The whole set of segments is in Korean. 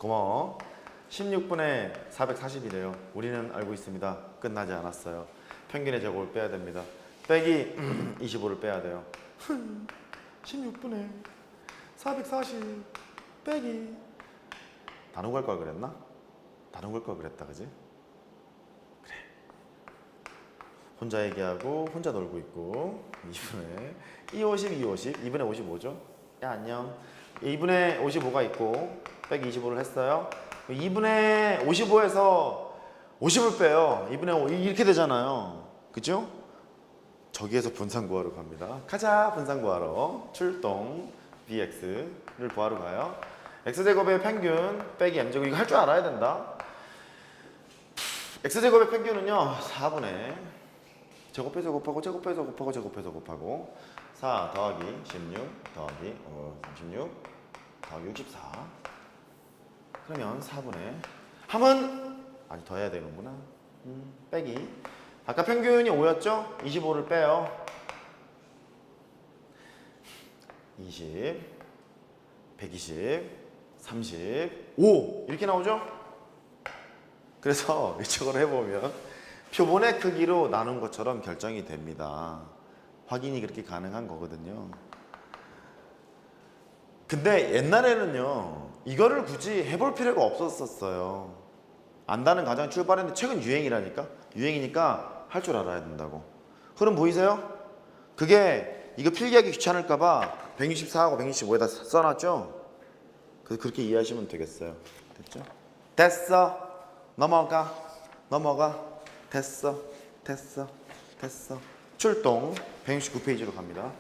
고마워. 16분의 440이래요. 우리는 알고 있습니다. 끝나지 않았어요. 평균의 제곱을 빼야 됩니다. 빼기 25를 빼야 돼요. 16분의 440 빼기 나누고 할 걸 그랬나? 나누고 할 걸 그랬다 그지? 그래. 혼자 얘기하고 혼자 놀고 있고 2분의 250 250 2분의 55죠? 야 안녕. 2분의 55가 있고 빼기 25를 했어요. 2분의 55에서 50을 빼요. 2분의 5 이렇게 되잖아요. 그죠? 저기에서 분산 구하러 갑니다. 가자 분산 구하러. 출동 bx를 구하러 가요. x제곱의 평균 빼기 m제곱 이거 할 줄 알아야 된다. x제곱의 평균은요 4분의 제곱해서 곱하고 제곱해서 곱하고 제곱해서 곱하고 4 더하기 16 더하기 36 더하기 64 그러면 4분의 함은 아니 더 해야 되는구나. 빼기 아까 평균이 5였죠? 25를 빼요. 20 120 35 이렇게 나오죠? 그래서 이쪽으로 해보면 표본의 크기로 나눈 것처럼 결정이 됩니다. 확인이 그렇게 가능한 거거든요. 근데 옛날에는요 이거를 굳이 해볼 필요가 없었어요. 안다는 가장 출발했는데 최근 유행이라니까. 유행이니까 할 줄 알아야 된다고. 흐름 보이세요? 그게 이거 필기하기 귀찮을까봐 164하고 165에다 써놨죠? 그렇게 이해하시면 되겠어요. 됐죠? 됐어. 넘어가. 됐어. 출동 169페이지로 갑니다.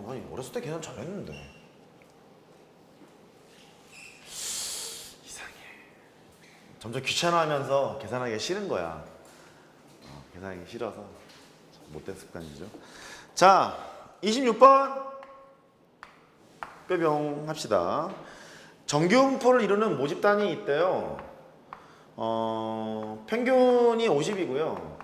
난 어렸을 때 계산 잘했는데. 이상해. 점점 귀찮아하면서 계산하기가 싫은 거야. 계산하기 싫어서 못된 습관이죠. 자, 26번 뾰병 합시다. 정규분포를 이루는 모집단이 있대요. 평균이 50이고요.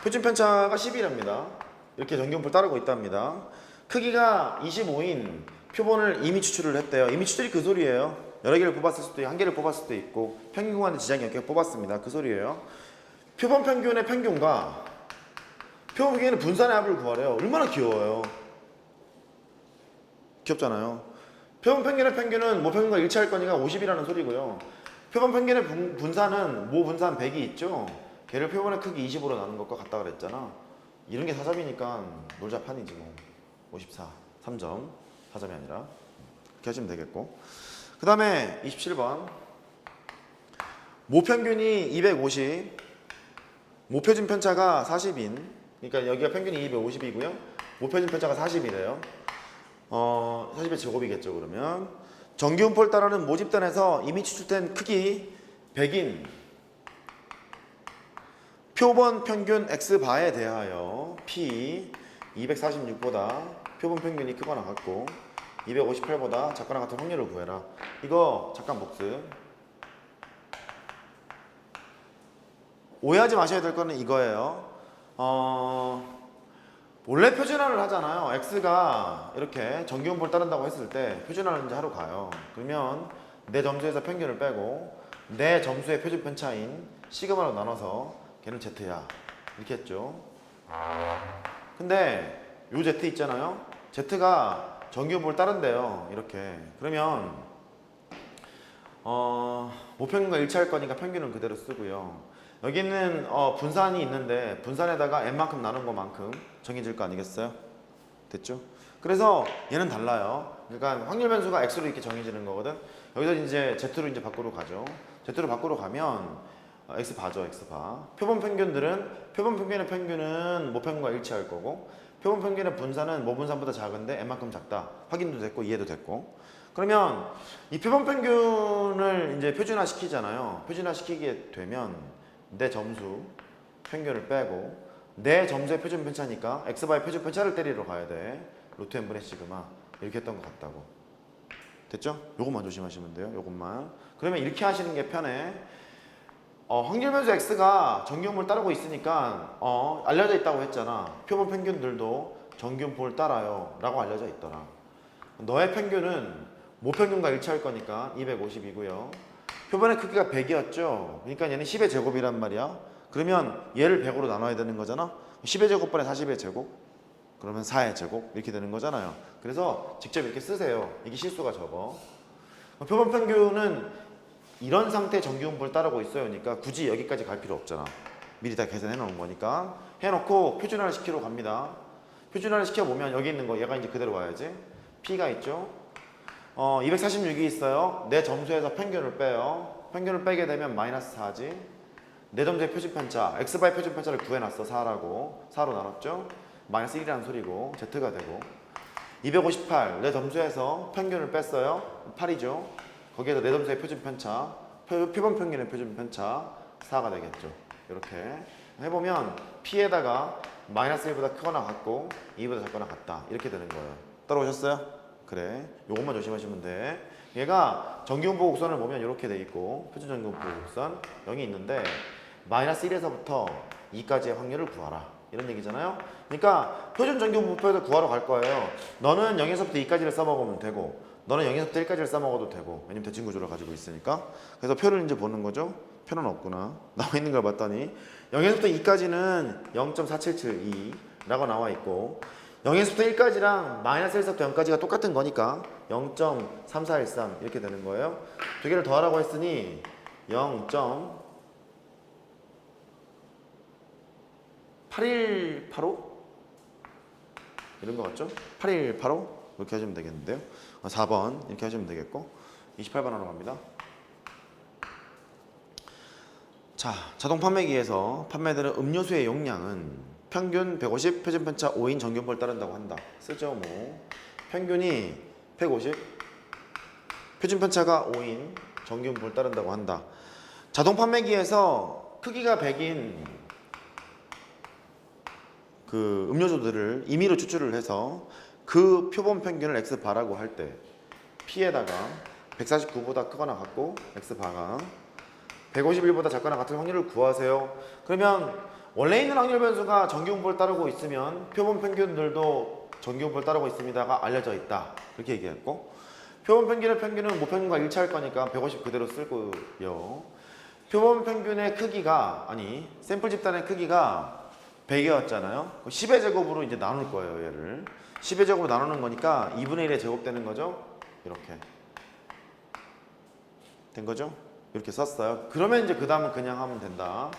표준 편차가 10이랍니다. 이렇게 정규분포를 따르고 있답니다. 크기가 25인 표본을 이미 추출을 했대요. 이미 추출이 그 소리예요. 여러 개를 뽑았을 수도 있고 한 개를 뽑았을 수도 있고 평균 구간에 지장이 없게 뽑았습니다. 그 소리예요. 표본 평균의 평균과 표본 평균의 분산의 합을 구하래요. 얼마나 귀여워요. 귀엽잖아요. 표본 평균의 평균은 모 평균과 일치할 거니까 50이라는 소리고요. 표본 평균의 분산은 모 분산 100이 있죠. 걔를 표본의 크기 20으로 나눈 것과 같다 그랬잖아. 이런 게 4점이니까 놀자판이지 뭐. 54, 3점, 4점이 아니라 이렇게 하시면 되겠고. 그 다음에 27번 모평균이 250 모표준 편차가 40인 그러니까 여기가 평균이 250이고요 모표준 편차가 40이래요 40의 제곱이겠죠. 그러면 정규분포를 따르는 모집단에서 이미 추출된 크기 100인 표본 평균 x바에 대하여 p 246보다 표본 평균이 크거나 같고 258보다 작거나 같은 확률을 구해라. 이거 잠깐 복습. 오해하지 마셔야 될 거는 이거예요. 원래 표준화를 하잖아요. x가 이렇게 정규분포를 따른다고 했을 때 표준화를 이제 하러 가요. 그러면 내 점수에서 평균을 빼고 내 점수의 표준 편차인 시그마로 나눠서 걔는 z야. 이렇게 했죠. 근데 요 z 있잖아요. z가 정규분포를 따른대요. 이렇게. 그러면 모평균과 일치할 거니까 평균은 그대로 쓰고요. 여기는 분산이 있는데 분산에다가 n만큼 나눈 것만큼 정해질 거 아니겠어요? 됐죠? 그래서 얘는 달라요. 그러니까 확률 변수가 x로 이렇게 정해지는 거거든. 여기서 이제 z로 이제 밖으로 가죠. z로 밖으로 가면 x바죠, x바. 표본 평균들은 표본 평균의 평균은 모평균과 일치할 거고 표본 평균의 분산은 모분산보다 작은데 n만큼 작다. 확인도 됐고 이해도 됐고. 그러면 이 표본 평균을 이제 표준화 시키잖아요. 표준화 시키게 되면 내 점수 평균을 빼고 내 점수의 표준 편차니까 x바의 표준 편차를 때리러 가야 돼. 루트 n분의 시그마 이렇게 했던 것 같다고. 됐죠? 요것만 조심하시면 돼요. 요것만. 그러면 이렇게 하시는 게 편해. 확률 변수 x가 정규분포를 따르고 있으니까 알려져 있다고 했잖아. 표본 평균들도 정규분포를 따라요 라고 알려져 있더라. 너의 평균은 모평균과 일치할 거니까 250이고요. 표본의 크기가 100이었죠. 그러니까 얘는 10의 제곱이란 말이야. 그러면 얘를 100으로 나눠야 되는 거잖아. 10의 제곱분의 40의 제곱, 그러면 4의 제곱 이렇게 되는 거잖아요. 그래서 직접 이렇게 쓰세요. 이게 실수가 적어. 표본 평균은 이런 상태의 정규분포를 따르고 있어요. 그러니까 굳이 여기까지 갈 필요 없잖아. 미리 다 계산해 놓은 거니까. 해놓고 표준화를 시키러 갑니다. 표준화를 시켜보면 여기 있는 거 얘가 이제 그대로 와야지. P가 있죠. 246이 있어요. 내 점수에서 평균을 빼요. 평균을 빼게 되면 마이너스 4지. 내 점수의 표준편차, x바의 표준편차를 구해놨어. 4라고. 4로 나눴죠. 마이너스 1이라는 소리고 Z가 되고 258, 내 점수에서 평균을 뺐어요. 8이죠. 거기에서 내 점수의 표준편차, 표본 평균의 표준편차 4가 되겠죠. 이렇게 해보면 P에다가 마이너스 1보다 크거나 같고 2보다 작거나 같다. 이렇게 되는 거예요. 따라오셨어요? 그래. 요것만 조심하시면 돼. 얘가 정규분포 곡선을 보면 이렇게 돼 있고 표준 정규분포 곡선 0이 있는데 마이너스 1에서부터 2까지의 확률을 구하라. 이런 얘기잖아요. 그러니까 표준 정규분포에서 구하러 갈 거예요. 너는 0에서부터 2까지를 써먹으면 되고 너는 0에서부터 1까지를 써먹어도 되고 왜냐면 대칭 구조를 가지고 있으니까. 그래서 표를 이제 보는 거죠. 표는 없구나. 나와 있는 걸 봤더니 0에서부터 2까지는 0.4772라고 나와 있고 0에서부터 1까지랑 마이너스 1에서부터 0까지가 똑같은 거니까 0.3413 이렇게 되는 거예요. 두 개를 더하라고 했으니 0.8185 이런 거 같죠? 8185 이렇게 하시면 되겠는데요. 4번 이렇게 하시면 되겠고 28번으로 갑니다. 자, 자동 판매기에서 판매되는 음료수의 용량은 평균 150, 표준편차 5인 정규분포를 따른다고 한다. 쓰죠 뭐. 평균이 150, 표준편차가 5인 정규분포를 따른다고 한다. 자동 판매기에서 크기가 100인 그 음료수들을 임의로 추출을 해서 그 표본 평균을 x바라고 할 때 P에다가 149보다 크거나 같고 x바가 151보다 작거나 같은 확률을 구하세요. 그러면 원래 있는 확률 변수가 정규분포를 따르고 있으면 표본 평균들도 정규분포를 따르고 있습니다가 알려져 있다. 그렇게 얘기했고 표본 평균은 모평균과 일치할 거니까 150 그대로 쓸 거고요. 표본 평균의 크기가 샘플 집단의 크기가 100이었잖아요. 10의 제곱으로 이제 나눌 거예요. 얘를 10의 제곱으로 나누는 거니까 2분의 1의 제곱 되는 거죠. 이렇게 된 거죠. 이렇게 썼어요. 그러면 이제 그 다음은 그냥 하면 된다.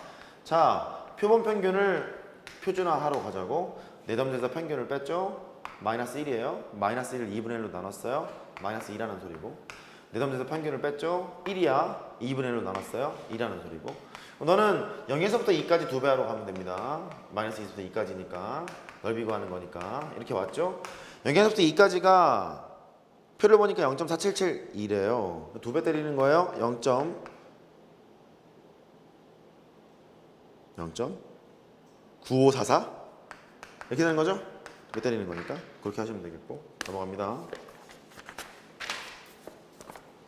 자, 표본 평균을 표준화하러 가자고. 내 점수에서 평균을 뺐죠. 마이너스 1이에요. 마이너스 1을 2분의 1로 나눴어요. 마이너스 2라는 소리고. 내 점수에서 평균을 뺐죠. 1이야. 2분의 1로 나눴어요. 2라는 소리고. 너는 0에서부터 2까지 2배 하러 가면 됩니다. 마이너스 2에서부터 2까지니까 넓이 구하는 거니까 이렇게 왔죠. 0에서부터 2까지가 표를 보니까 0.4772래요. 2배 때리는 거예요. 0.9544 이렇게 되는 거죠. 2배 때리는 거니까 그렇게 하시면 되겠고. 넘어갑니다.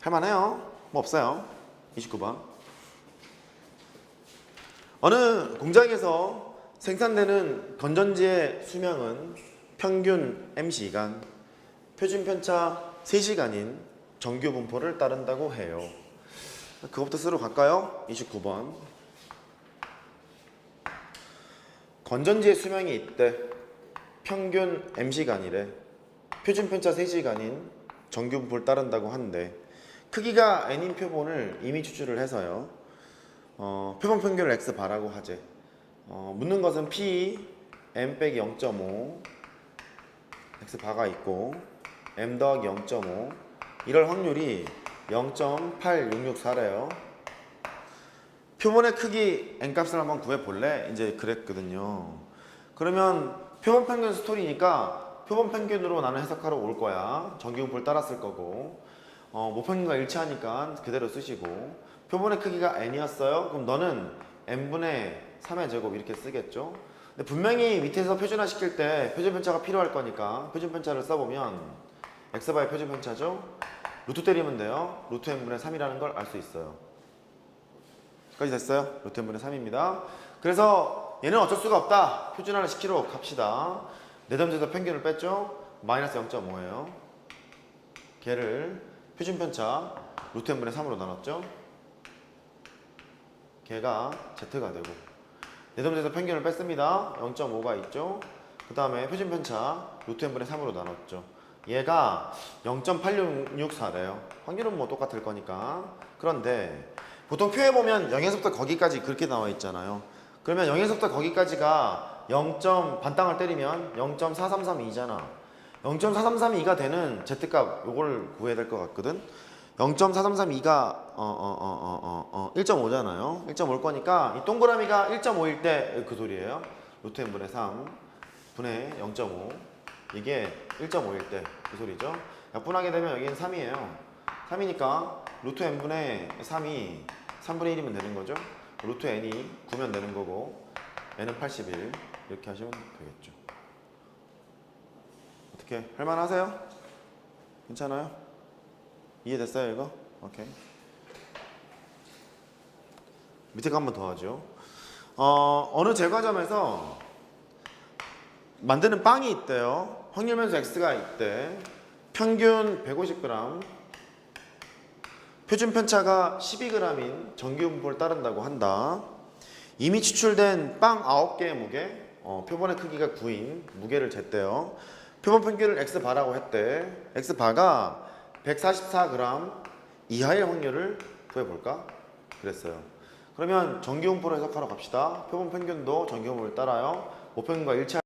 할만해요. 뭐 없어요. 29번. 어느 공장에서 생산되는 건전지의 수명은 평균 m시간, 표준편차 3시간인 정규분포를 따른다고 해요. 그것부터 쓰러 갈까요? 29번. 건전지의 수명이 있대. 평균 m시간이래. 표준편차 3시간인 정규분포를 따른다고 하는데 크기가 n인 표본을 이미 추출을 해서요. 표본 평균을 x바라고 하지. 묻는 것은 p m 빼기 0.5 x바가 있고 m 더하기 0.5 이럴 확률이 0.8664래요. 표본의 크기 n값을 한번 구해볼래? 이제 그랬거든요. 그러면 표본 평균 스토리니까 표본 평균으로 나는 해석하러 올 거야. 정규분포를 따랐을 거고 모평균과 일치하니까 그대로 쓰시고 표본의 크기가 n이었어요. 그럼 너는 n분의 3의 제곱 이렇게 쓰겠죠. 근데 분명히 밑에서 표준화 시킬 때 표준편차가 필요할 거니까 표준편차를 써보면 x바의 표준편차죠. 루트 때리면 돼요. 루트 n분의 3이라는 걸 알 수 있어요. 까지 됐어요? 루트 n분의 3입니다. 그래서 얘는 어쩔 수가 없다. 표준화를 시키러 갑시다. 내점제에서 평균을 뺐죠? 마이너스 0.5예요. 걔를 표준 편차 루트 n분의 3으로 나눴죠? 걔가 z가 되고 내점제에서 평균을 뺐습니다. 0.5가 있죠? 그 다음에 표준 편차 루트 n분의 3으로 나눴죠. 얘가 0.8664래요. 확률은 뭐 똑같을 거니까. 그런데 보통 표에 보면 0에서부터 거기까지 그렇게 나와 있잖아요. 그러면 0에서부터 거기까지가 0. 반땅을 때리면 0.4332잖아. 0.4332가 되는 z값 요걸 구해야 될 것 같거든. 0.4332가 1.5잖아요. 1.5일 거니까 이 동그라미가 1.5일 때 그 소리예요. 루트 n분의 3 분의 0.5 이게 1.5일 때 그 소리죠. 약분하게 되면 여기는 3이에요. 3이니까 루트 n분의 3이 3분의 1이면 되는 거죠. 루트 n이 9면 되는 거고 n은 81 이렇게 하시면 되겠죠. 어떻게 할만하세요? 괜찮아요? 이해됐어요 이거? 오케이. 밑에 거 한 번 더 하죠. 어느 제과점에서 만드는 빵이 있대요. 확률면수 x가 있대. 평균 150g, 표준 편차가 12g인 정규분포를 따른다고 한다. 이미 추출된 빵 9개의 무게, 표본의 크기가 9인 무게를 쟀대요. 표본 평균을 x바라고 했대. x바가 144g 이하의 확률을 구해볼까? 그랬어요. 그러면 정규분포로 해석하러 갑시다. 표본 평균도 정규분포를 따라요. 모평균과 일치할